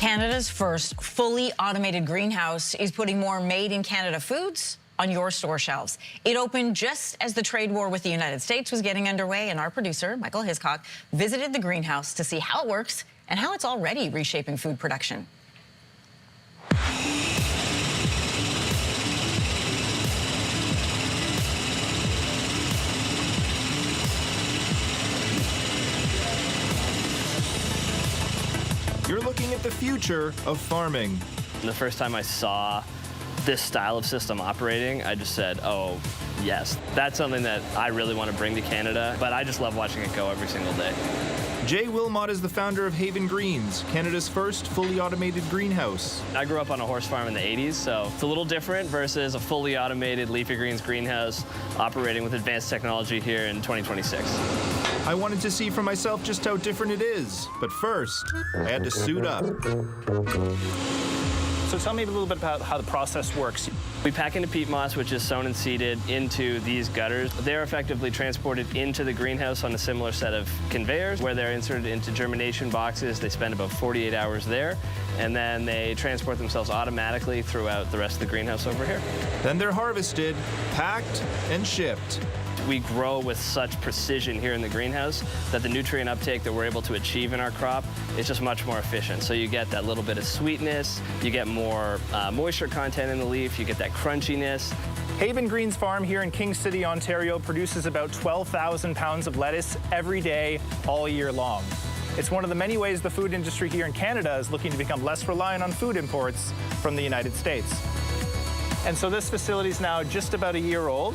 Canada's first fully automated greenhouse is putting more made-in-Canada foods on your store shelves. It opened just as the trade war with the United States was getting underway, and our producer, Michael Hiscock, visited the greenhouse to see how it works and how it's already reshaping food production. You're looking at the future of farming. The first time I saw this style of system operating, I just said, oh, yes. That's something that I really want to bring to Canada, but I just love watching it go every single day. Jay Wilmot is the founder of Haven Greens, Canada's first fully automated greenhouse. I grew up on a horse farm in the 80s, so it's a little different versus a fully automated leafy greens greenhouse operating with advanced technology here in 2026. I wanted to see for myself just how different it is, but first, I had to suit up. So tell me a little bit about how the process works. We pack into peat moss, which is sown and seeded into these gutters. They're effectively transported into the greenhouse on a similar set of conveyors where they're inserted into germination boxes. They spend about 48 hours there, and then they transport themselves automatically throughout the rest of the greenhouse over here. Then they're harvested, packed, and shipped. We grow with such precision here in the greenhouse that the nutrient uptake that we're able to achieve in our crop is just much more efficient. So you get that little bit of sweetness, you get more moisture content in the leaf, you get that crunchiness. Haven Greens Farm here in King City, Ontario produces about 12,000 pounds of lettuce every day, all year long. It's one of the many ways the food industry here in Canada is looking to become less reliant on food imports from the United States. And so this facility is now just about a year old.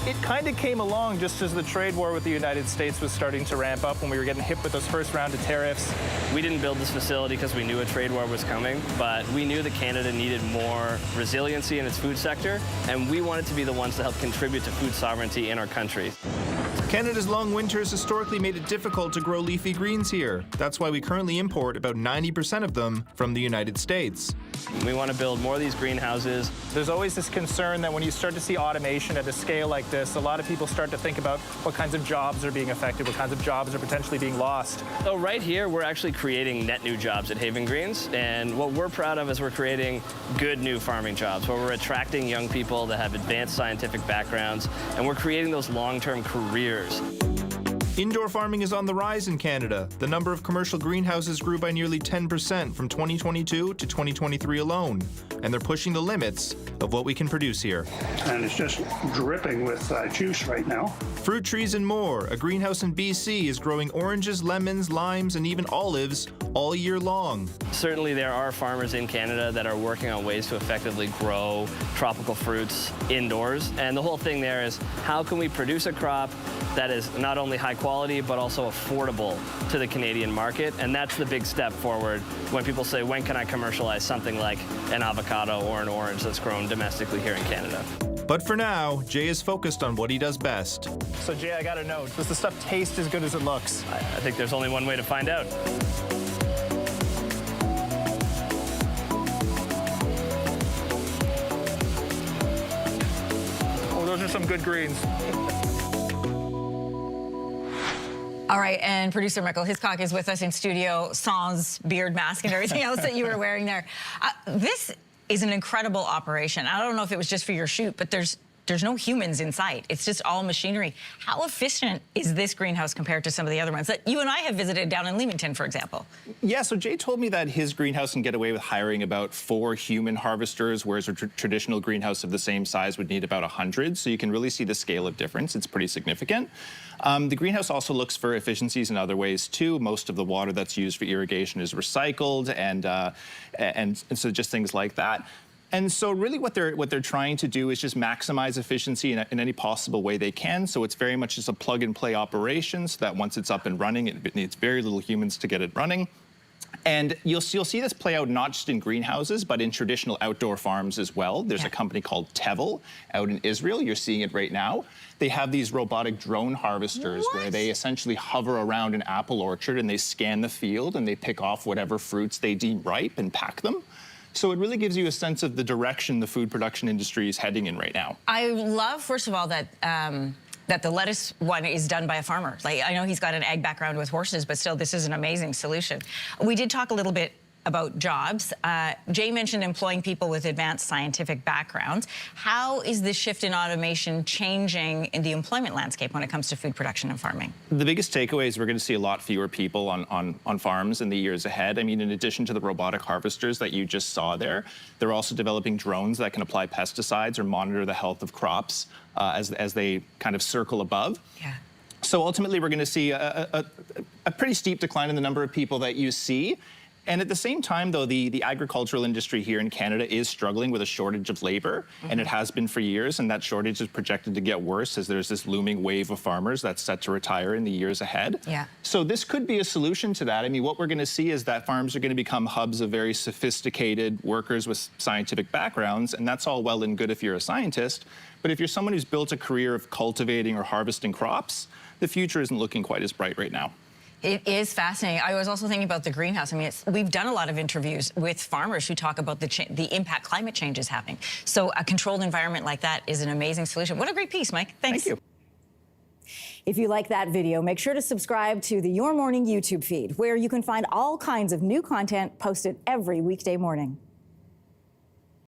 It kind of came along just as the trade war with the United States was starting to ramp up when we were getting hit with those first round of tariffs. We didn't build this facility because we knew a trade war was coming, but we knew that Canada needed more resiliency in its food sector, and we wanted to be the ones to help contribute to food sovereignty in our country. Canada's long winters historically made it difficult to grow leafy greens here. That's why we currently import about 90% of them from the United States. We want to build more of these greenhouses. There's always this concern that when you start to see automation at a scale like this, a lot of people start to think about what kinds of jobs are being affected, what kinds of jobs are potentially being lost. So right here, we're actually creating net new jobs at Haven Greens, and what we're proud of is we're creating good new farming jobs, where we're attracting young people that have advanced scientific backgrounds, and we're creating those long-term careers. Indoor farming is on the rise in Canada. The number of commercial greenhouses grew by nearly 10% from 2022 to 2023 alone, and they're pushing the limits of what we can produce here. And it's just dripping with juice right now. Fruit trees and more. A greenhouse in BC is growing oranges, lemons, limes, and even olives all year long. Certainly there are farmers in Canada that are working on ways to effectively grow tropical fruits indoors. And the whole thing there is, how can we produce a crop that is not only high quality, but also affordable to the Canadian market? And that's the big step forward when people say, when can I commercialize something like an avocado or an orange that's grown domestically here in Canada? But for now, Jay is focused on what he does best. So Jay, I gotta know, does the stuff taste as good as it looks? I think there's only one way to find out. Oh, those are some good greens. All right, and producer Michael Hiscock is with us in studio, sans beard mask and everything else that you were wearing there. This is an incredible operation. I don't know if it was just for your shoot, but there's no humans in sight. It's just all machinery. How efficient is this greenhouse compared to some of the other ones that you and I have visited down in Leamington, for example? Yeah, so Jay told me that his greenhouse can get away with hiring about 4 human harvesters, whereas a traditional greenhouse of the same size would need about 100. So you can really see the scale of difference. It's pretty significant. The greenhouse also looks for efficiencies in other ways too. Most of the water that's used for irrigation is recycled, and so just things like that. And so really what they're trying to do is just maximize efficiency in any possible way they can. So it's very much just a plug and play operation, so that once it's up and running, it needs very little humans to get it running. And you'll see this play out not just in greenhouses, but in traditional outdoor farms as well. There's a company called Tevel out in Israel. You're seeing it right now. They have these robotic drone harvesters where they essentially hover around an apple orchard and they scan the field and they pick off whatever fruits they deem ripe and pack them. So it really gives you a sense of the direction the food production industry is heading in right now. I love, first of all, that that the lettuce one is done by a farmer. Like, I know he's got an ag background with horses, but still, this is an amazing solution. We did talk a little bit about jobs. Jay mentioned employing people with advanced scientific backgrounds. How is this shift in automation changing in the employment landscape when it comes to food production and farming? The biggest takeaway is we're going to see a lot fewer people on farms in the years ahead. I mean, in addition to the robotic harvesters that you just saw there, they're also developing drones that can apply pesticides or monitor the health of crops as they kind of circle above. Yeah. So ultimately, we're going to see a pretty steep decline in the number of people that you see. And at the same time, though, the agricultural industry here in Canada is struggling with a shortage of labor, and it has been for years, and that shortage is projected to get worse as there's this looming wave of farmers that's set to retire in the years ahead. Yeah. So this could be a solution to that. I mean, what we're going to see is that farms are going to become hubs of very sophisticated workers with scientific backgrounds, and that's all well and good if you're a scientist. But if you're someone who's built a career of cultivating or harvesting crops, the future isn't looking quite as bright right now. It is fascinating. I was also thinking about the greenhouse. I mean, we've done a lot of interviews with farmers who talk about the impact climate change is having. So a controlled environment like that is an amazing solution. What a great piece, Mike. Thanks. Thank you. If you like that video, make sure to subscribe to the Your Morning YouTube feed, where you can find all kinds of new content posted every weekday morning.